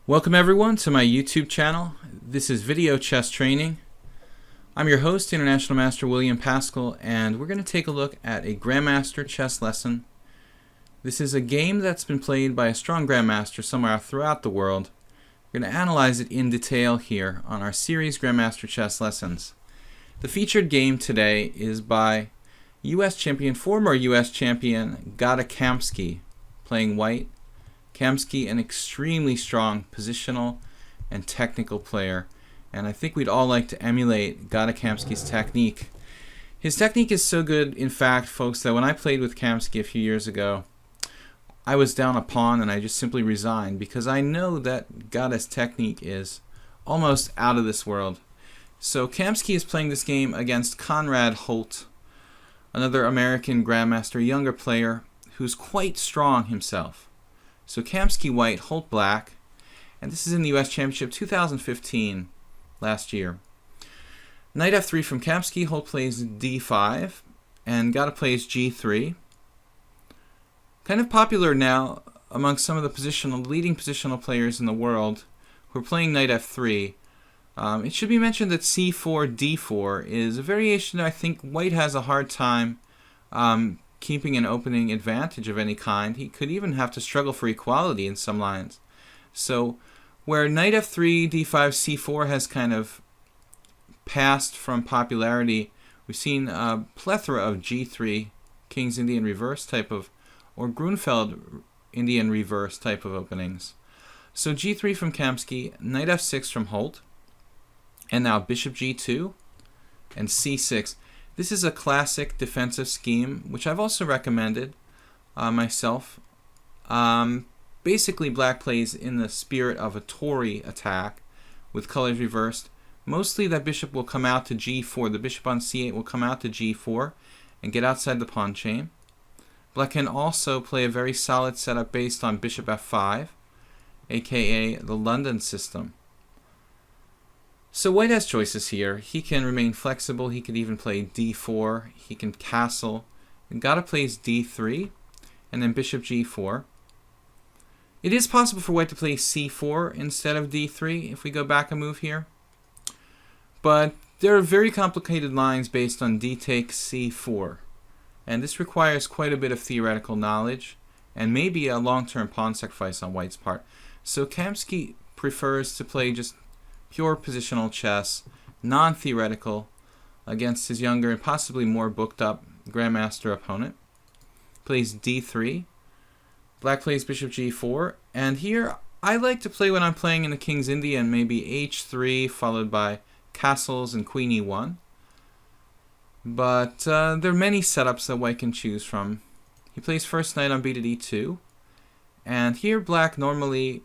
Welcome everyone to my YouTube channel. This is Video Chess Training. I'm your host, International Master William Paschall, and we're going to take a look at a Grandmaster chess lesson. This is a game that's been played by a strong Grandmaster somewhere throughout the world. We're going to analyze it in detail here on our series Grandmaster chess lessons. The featured game today is by former US champion Kamsky, playing white. Kamsky, an extremely strong positional and technical player, and I think we'd all like to emulate Kamsky's technique. His technique is so good, in fact, folks, that when I played with Kamsky a few years ago, I was down a pawn and I just simply resigned because I know that Gada's technique is almost out of this world. So Kamsky is playing this game against Conrad Holt, another American Grandmaster, younger player who's quite strong himself. So Kamsky white, Holt black, and this is in the US Championship 2015, last year. Knight f3 from Kamsky, Holt plays d5, and Gada plays g3. Kind of popular now among some of the leading positional players in the world who are playing knight f3. It should be mentioned that c4, d4 is a variation that I think white has a hard time keeping an opening advantage of any kind. He could even have to struggle for equality in some lines. So where knight f3, d5, c4 has kind of passed from popularity, we've seen a plethora of g3, King's Indian reverse type of, or Grunfeld Indian reverse type of openings. So g3 from Kamsky, knight f6 from Holt, and now bishop g2 and c6. This is a classic defensive scheme, which I've also recommended myself. Basically, black plays in the spirit of a Tory attack with colors reversed. Mostly that bishop will come out to g4. The bishop on c8 will come out to g4 and get outside the pawn chain. Black can also play a very solid setup based on bishop f5, aka the London system. So white has choices here. He can remain flexible. He could even play d4. He can castle. And Gada plays d3, and then bishop g4. It is possible for white to play c4 instead of d3 if we go back a move here. But there are very complicated lines based on d takes c4. And this requires quite a bit of theoretical knowledge and maybe a long-term pawn sacrifice on white's part. So Kamsky prefers to play just pure positional chess, non-theoretical, against his younger and possibly more booked-up Grandmaster opponent. Plays d3. Black plays bishop g4. And here, I like to play when I'm playing in the King's Indian, maybe h3 followed by castles and queen e1. But there are many setups that white can choose from. He plays first knight on b to d2. And here, black normally...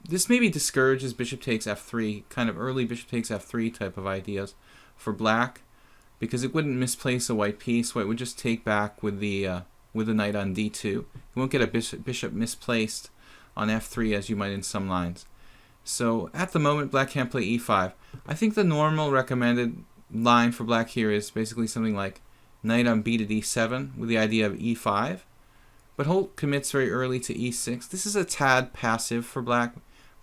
This maybe discourages bishop takes f3, kind of early bishop takes f3 type of ideas for black, because it wouldn't misplace a white piece. White would just take back with the knight on d2. You won't get a bishop misplaced on f3 as you might in some lines. So at the moment, black can't play e5. I think the normal recommended line for black here is basically something like knight on b to d7 with the idea of e5. But Holt commits very early to e6. This is a tad passive for black,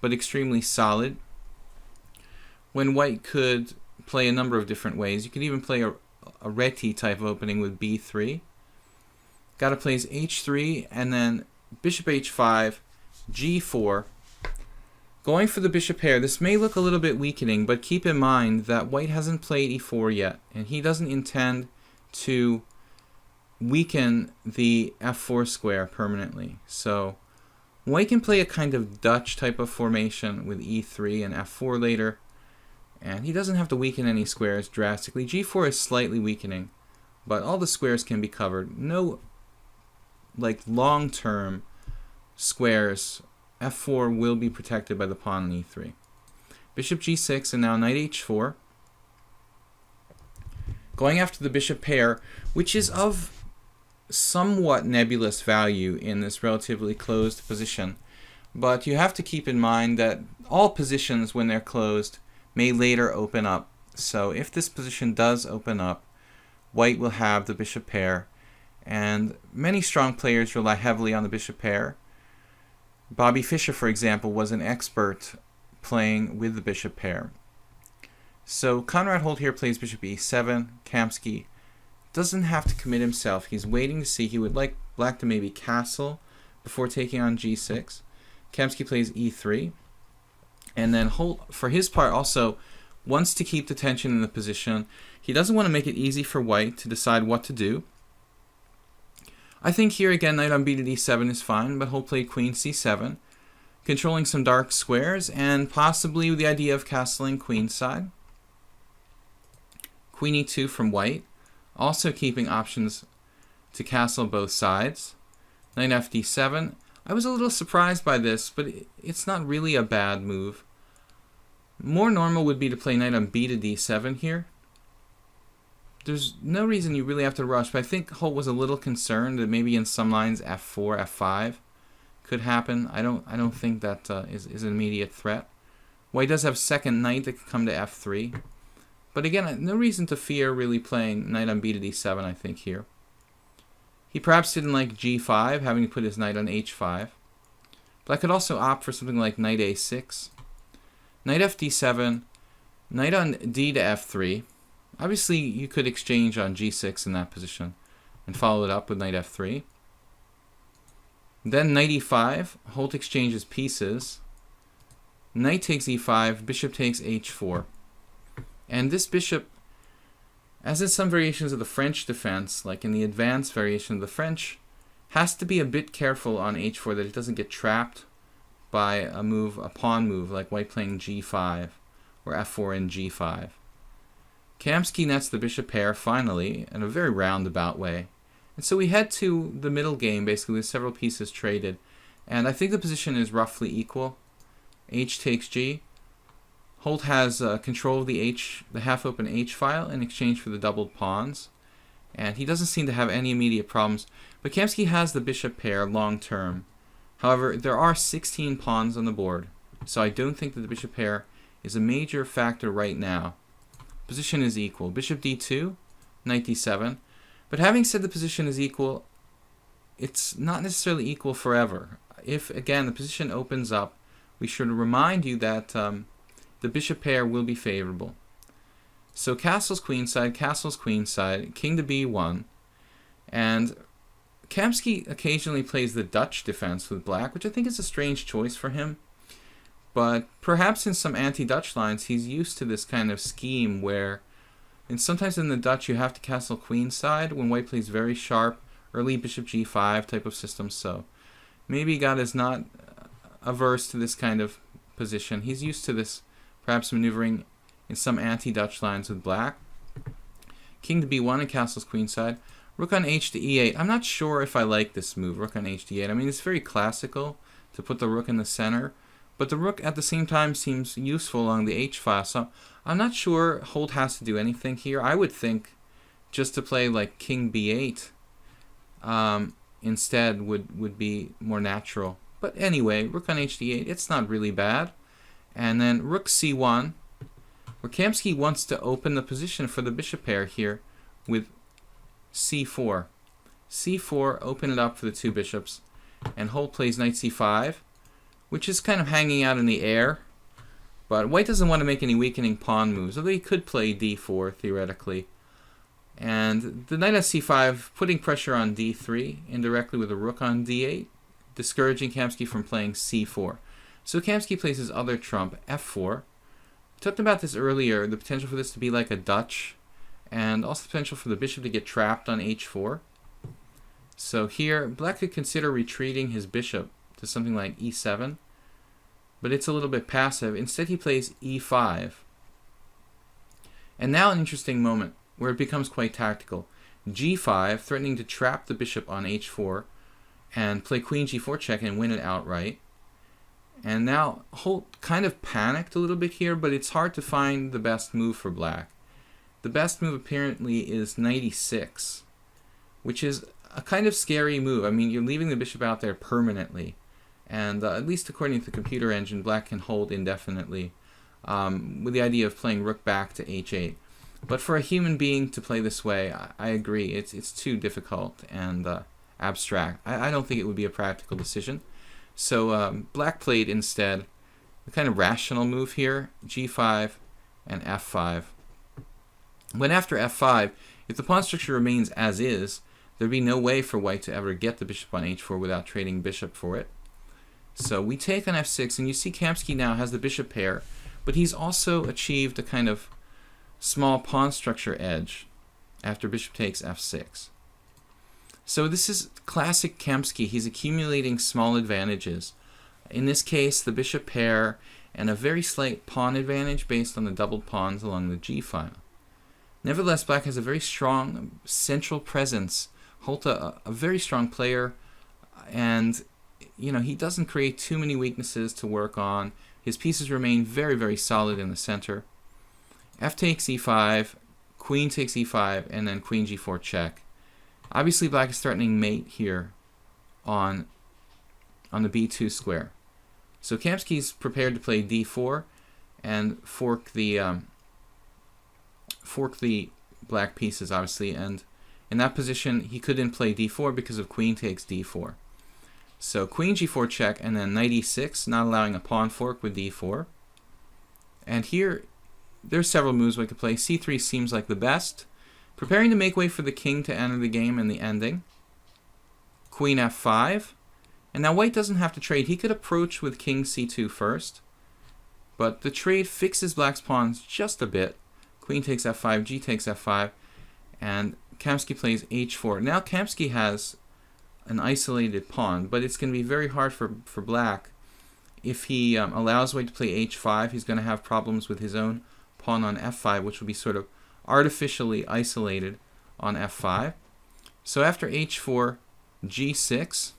but extremely solid. When white could play a number of different ways. You could even play a Rhe8 type of opening with b3. Gada plays h3, and then bishop h5, g4. Going for the bishop pair, this may look a little bit weakening, but keep in mind that white hasn't played e4 yet, and he doesn't intend to weaken the f4 square permanently. So white can play a kind of Dutch type of formation with e3 and f4 later, and he doesn't have to weaken any squares drastically. g4 is slightly weakening, but all the squares can be covered. No like long-term squares. f4 will be protected by the pawn on e3. Bishop g6 and now knight h4. Going after the bishop pair, which is of somewhat nebulous value in this relatively closed position, but you have to keep in mind that all positions when they're closed may later open up. So if this position does open up, white will have the bishop pair, and many strong players rely heavily on the bishop pair. Bobby Fischer, for example, was an expert playing with the bishop pair. So Conrad Holt here plays bishop e7. Kamsky doesn't have to commit himself. He's waiting to see. He would like black to maybe castle before taking on g6. Kamsky plays e3. And then Holt, for his part, also wants to keep the tension in the position. He doesn't want to make it easy for white to decide what to do. I think here again, knight on b to d7 is fine, but Holt played queen c7, controlling some dark squares, and possibly with the idea of castling queenside. Queen e2 from white, also keeping options to castle both sides. Knight fd7. I was a little surprised by this, but it's not really a bad move. More normal would be to play knight on b to d7 here. There's no reason you really have to rush, but I think Holt was a little concerned that maybe in some lines f4, f5 could happen. I don't think that is an immediate threat. White does have second knight that could come to f3. But again, no reason to fear really playing knight on b to d7, I think, here. He perhaps didn't like g5, having to put his knight on h5. But I could also opt for something like knight a6. Knight fd7, knight on d to f3. Obviously, you could exchange on g6 in that position and follow it up with knight f3. Then knight e5, Holt exchanges pieces. Knight takes e5, bishop takes h4. And this bishop, as in some variations of the French defense, like in the advanced variation of the French, has to be a bit careful on h4 that it doesn't get trapped by a pawn move, like white playing g5 or f4 and g5. Kamsky nets the bishop pair finally in a very roundabout way. And so we head to the middle game, basically, with several pieces traded. And I think the position is roughly equal. H takes g. Holt has control of the half-open h file in exchange for the doubled pawns. And he doesn't seem to have any immediate problems. But Kamsky has the bishop pair long-term. However, there are 16 pawns on the board. So I don't think that the bishop pair is a major factor right now. Position is equal. Bishop d2, knight d7. But having said the position is equal, it's not necessarily equal forever. If, again, the position opens up, we should remind you that the bishop pair will be favorable. So castles queenside, king to b1. And Kamsky occasionally plays the Dutch defense with black, which I think is a strange choice for him. But perhaps in some anti-Dutch lines, he's used to this kind of scheme where, and sometimes in the Dutch, you have to castle queenside when white plays very sharp, early bishop g5 type of system. So maybe God is not averse to this kind of position. He's used to this, perhaps maneuvering in some anti-Dutch lines with black. King to b1 and castles queenside. Rook on h to e8. I'm not sure if I like this move, rook on h to e8. I mean, it's very classical to put the rook in the center. But the rook at the same time seems useful along the h-file, so I'm not sure Holt has to do anything here. I would think just to play like king b8 instead would be more natural. But anyway, rook on h d8, it's not really bad. And then rook c1, where Kamsky wants to open the position for the bishop pair here with c4. c4, open it up for the two bishops. And Holt plays knight c5. Which is kind of hanging out in the air. But white doesn't want to make any weakening pawn moves, although he could play d4, theoretically. And the knight on c5, putting pressure on d3, indirectly with a rook on d8, discouraging Kamsky from playing c4. So Kamsky plays his other trump, f4. We talked about this earlier, the potential for this to be like a Dutch, and also the potential for the bishop to get trapped on h4. So here, black could consider retreating his bishop to something like e7, but it's a little bit passive. Instead, he plays e5. And now an interesting moment where it becomes quite tactical. g5, threatening to trap the bishop on h4 and play queen g4 check and win it outright. And now Holt kind of panicked a little bit here, but it's hard to find the best move for black. The best move apparently is knight e6, which is a kind of scary move. I mean, you're leaving the bishop out there permanently. And at least according to the computer engine, black can hold indefinitely with the idea of playing rook back to h8. But for a human being to play this way, I agree, it's too difficult and abstract. I don't think it would be a practical decision. So black played instead the kind of rational move here, g5 and f5. When after f5, if the pawn structure remains as is, there'd be no way for white to ever get the bishop on h4 without trading bishop for it. So we take on f6, and you see Kamsky now has the bishop pair, but he's also achieved a kind of small pawn structure edge after bishop takes f6. So this is classic Kamsky. He's accumulating small advantages. In this case, the bishop pair and a very slight pawn advantage based on the doubled pawns along the g file. Nevertheless, black has a very strong central presence. Holt, a very strong player, and he doesn't create too many weaknesses to work on. His pieces remain very, very solid in the center. F takes e5, queen takes e5, and then queen g4 check. Obviously, black is threatening mate here on the b2 square. So Kamsky's prepared to play d4 and fork the black pieces, obviously, and in that position he couldn't play d4 because of queen takes d4. So queen g4 check, and then knight e6, not allowing a pawn fork with d4. And here there's several moves we could play. c3 seems like the best, preparing to make way for the king to enter the game in the ending. Queen f5. And now white doesn't have to trade. He could approach with king c2 first, but the trade fixes black's pawns just a bit. Queen takes f5, g takes f5, and Kamsky plays h4. Now Kamsky has an isolated pawn, but it's going to be very hard for black. If he allows white to play h5, he's going to have problems with his own pawn on f5, which will be sort of artificially isolated on f5. So after h4, g6,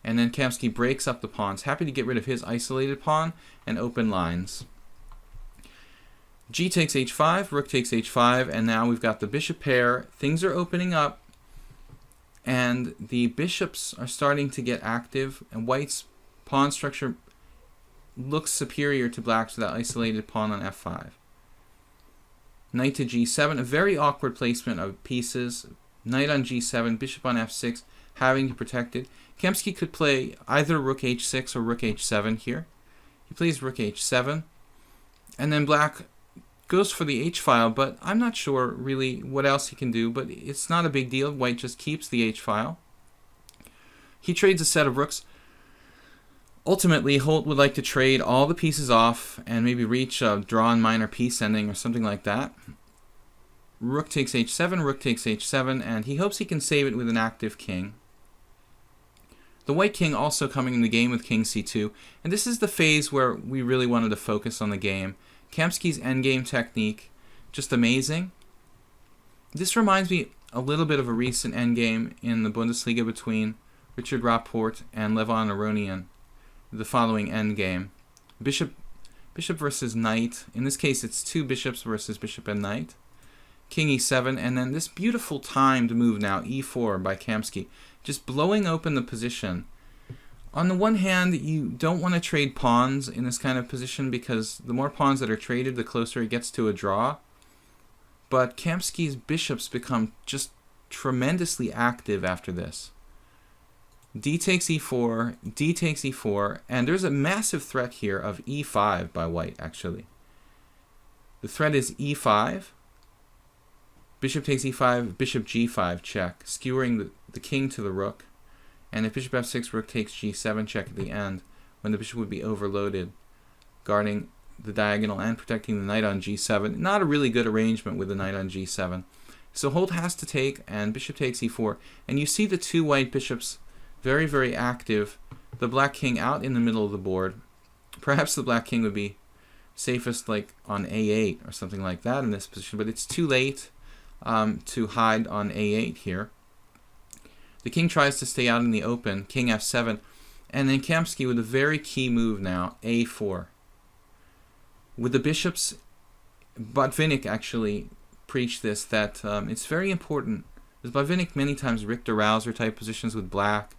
and then Kamsky breaks up the pawns, happy to get rid of his isolated pawn and open lines. G takes h5, rook takes h5, and now we've got the bishop pair. Things are opening up, and the bishops are starting to get active, and white's pawn structure looks superior to black's with that isolated pawn on f5. Knight to g7, a very awkward placement of pieces. Knight on g7, bishop on f6, having to protect it. Kamsky could play either rook h6 or rook h7 here. He plays rook h7, and then black goes for the h-file, but I'm not sure really what else he can do, but it's not a big deal. White just keeps the h-file. He trades a set of rooks. Ultimately, Holt would like to trade all the pieces off and maybe reach a draw and minor piece ending or something like that. Rook takes h7, rook takes h7, and he hopes he can save it with an active king. The white king also coming in the game with king c2, and this is the phase where we really wanted to focus on the game. Kamsky's endgame technique, just amazing. This reminds me a little bit of a recent endgame in the Bundesliga between Richard Rapport and Levon Aronian, the following endgame. Bishop versus knight. In this case, it's two bishops versus bishop and knight. King e7, and then this beautiful timed move now, e4 by Kamsky, just blowing open the position. On the one hand, you don't want to trade pawns in this kind of position because the more pawns that are traded, the closer it gets to a draw. But Kamsky's bishops become just tremendously active after this. D takes e4, D takes e4, and there's a massive threat here of e5 by white, actually. The threat is e5. Bishop takes e5, bishop g5 check, skewering the king to the rook. And if bishop f6, rook takes g7 check at the end, when the bishop would be overloaded, guarding the diagonal and protecting the knight on g7. Not a really good arrangement with the knight on g7. So Holt has to take, and bishop takes e4. And you see the two white bishops very, very active. The black king out in the middle of the board. Perhaps the black king would be safest like on a8 or something like that in this position, but it's too late to hide on a8 here. The king tries to stay out in the open, king f7, and then Kamsky with a very key move now, a4. With the bishops, Botvinnik actually preached this, that it's very important, because Botvinnik many times Richter Rauser type positions with black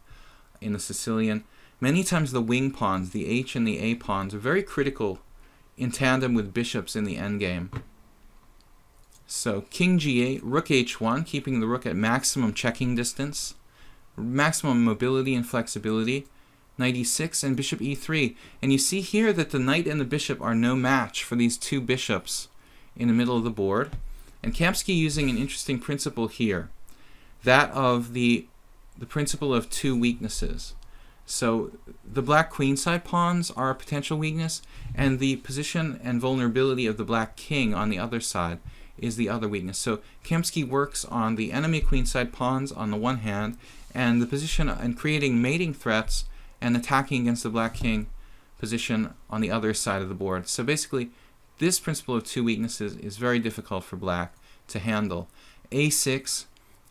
in the Sicilian. Many times the wing pawns, the h and the a pawns, are very critical in tandem with bishops in the endgame. So king g8, rook h1, keeping the rook at maximum checking distance, maximum mobility and flexibility, knight e6, and bishop e3. And you see here that the knight and the bishop are no match for these two bishops in the middle of the board. And Kamsky using an interesting principle here, that of the principle of two weaknesses. So the black queenside pawns are a potential weakness, and the position and vulnerability of the black king on the other side is the other weakness. So Kamsky works on the enemy queenside pawns on the one hand, and the position and creating mating threats and attacking against the black king position on the other side of the board. So basically, this principle of two weaknesses is very difficult for black to handle. a6,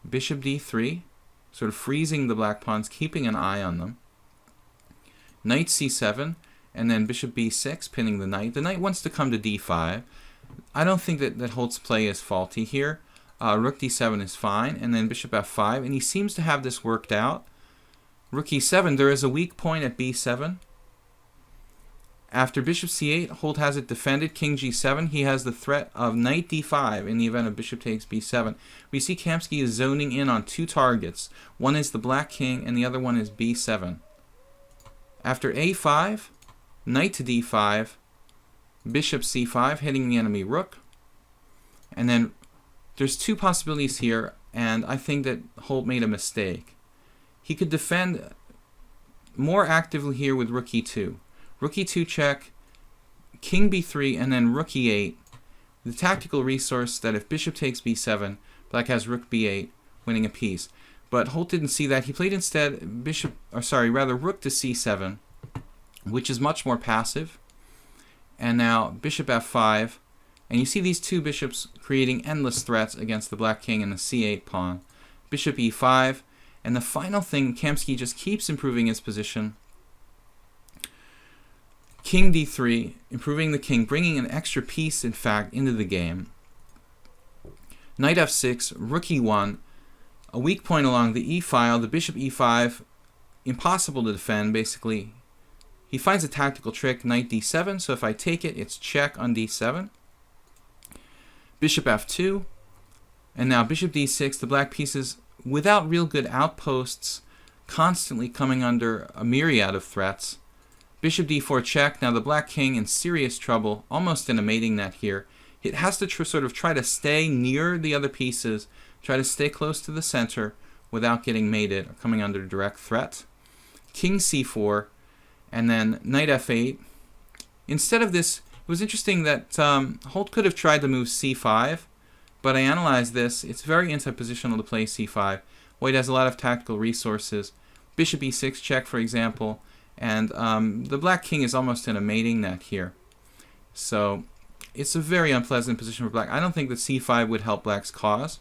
bishop d3, sort of freezing the black pawns, keeping an eye on them. Knight c7, and then bishop b6, pinning the knight. The knight wants to come to d5. I don't think that Holt's play is faulty here. Rook d7 is fine, and then bishop f5, and he seems to have this worked out. Rook e7, there is a weak point at b7. After bishop c8, Holt has it defended. King g7, he has the threat of knight d5 in the event of bishop takes b7. We see Kamsky is zoning in on two targets. One is the black king, and the other one is b7. After a5, knight to d5, bishop c5, hitting the enemy rook. And then there's two possibilities here, and I think that Holt made a mistake. He could defend more actively here with rook e2. Rook e2 check, king b3, and then rook e8. The tactical resource that if bishop takes b7, black has rook b8, winning a piece. But Holt didn't see that. He played instead rook to c7, which is much more passive. And now bishop f5, and you see these two bishops creating endless threats against the black king and the c8 pawn. Bishop e5, and the final thing, Kamsky just keeps improving his position. King d3, improving the king, bringing an extra piece, in fact, into the game. Knight f6, rook e1, a weak point along the e-file, the bishop e5, impossible to defend, basically. He finds a tactical trick, knight d7, so if I take it, it's check on d7. Bishop f2, and now bishop d6, the black pieces, without real good outposts, constantly coming under a myriad of threats. Bishop d4 check, now the black king in serious trouble, almost in a mating net here. It has to sort of try to stay near the other pieces, try to stay close to the center without getting mated or coming under direct threat. King c4, and then knight f8. Instead of this, it was interesting that Holt could have tried to move c5, but I analyzed this. It's very anti-positional to play c5. White has a lot of tactical resources. Bishop e6 check, for example, and the black king is almost in a mating net here. So it's a very unpleasant position for black. I don't think that c5 would help black's cause.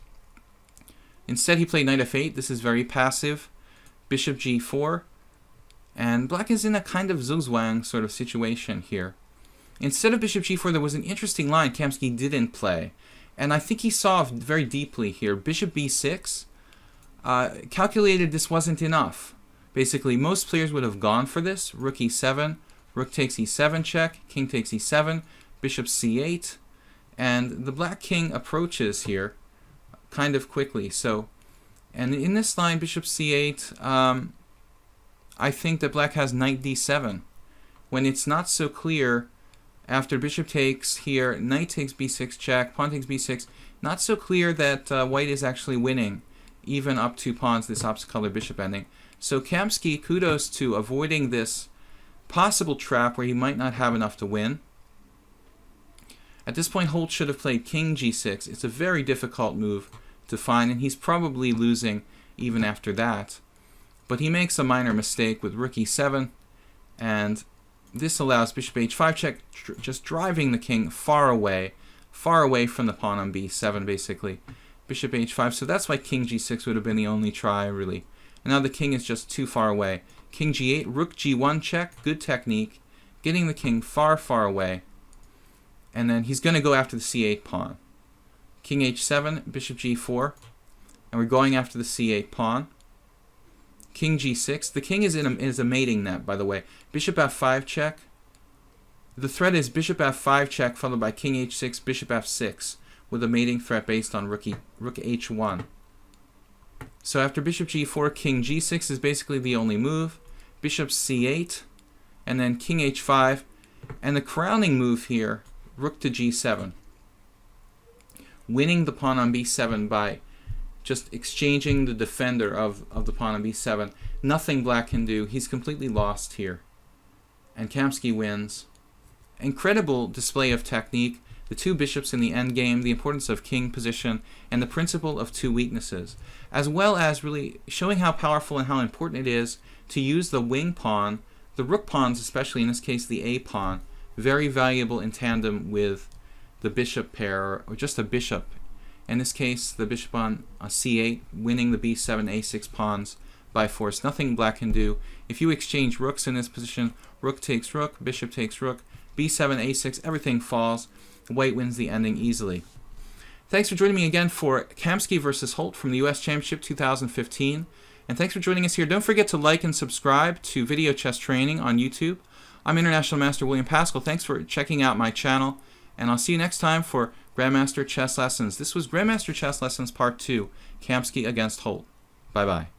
Instead, he played knight f8. This is very passive. Bishop g4. And black is in a kind of zugzwang sort of situation here. Instead of bishop g4, there was an interesting line Kamsky didn't play. And I think he saw very deeply here. Bishop b6 calculated this wasn't enough. Basically, most players would have gone for this. Rook e7, rook takes e7 check, king takes e7, bishop c8. And the black king approaches here kind of quickly. So, and in this line, bishop c8, I think that black has knight d7. When it's not so clear, after bishop takes here, knight takes b6 check, pawn takes b6, not so clear that white is actually winning, even up two pawns, this opposite color bishop ending. So Kamsky, kudos to avoiding this possible trap where he might not have enough to win. At this point, Holt should have played king g6. It's a very difficult move to find, and he's probably losing even after that. But he makes a minor mistake with rook e7, and this allows bishop h5 check, just driving the king far away from the pawn on b7, basically. Bishop h5, so that's why king g6 would have been the only try, really. And now the king is just too far away. King g8, rook g1 check, good technique, getting the king far, far away. And then he's going to go after the c8 pawn. King h7, bishop g4, and we're going after the c8 pawn. King g6. The king is is a mating net, by the way. Bishop f5 check. The threat is bishop f5 check followed by king h6, bishop f6, with a mating threat based on rook h1. So after bishop g4, king g6 is basically the only move. bishop c8, and then king h5, and the crowning move here, rook to g7, winning the pawn on b7 by just exchanging the defender of the pawn on b7. Nothing black can do. He's completely lost here. And Kamsky wins. Incredible display of technique, the two bishops in the endgame, the importance of king position, and the principle of two weaknesses, as well as really showing how powerful and how important it is to use the wing pawn, the rook pawns especially, in this case the a pawn, very valuable in tandem with the bishop pair, or just a bishop. In this case, the bishop on c8, winning the b7, a6 pawns by force. Nothing black can do. If you exchange rooks in this position, rook takes rook, bishop takes rook, b7, a6, everything falls. White wins the ending easily. Thanks for joining me again for Kamsky versus Holt from the US Championship 2015. And thanks for joining us here. Don't forget to like and subscribe to Video Chess Training on YouTube. I'm International Master William Paschall. Thanks for checking out my channel. And I'll see you next time for Grandmaster Chess Lessons. This was Grandmaster Chess Lessons Part 2, Kamsky against Holt. Bye-bye.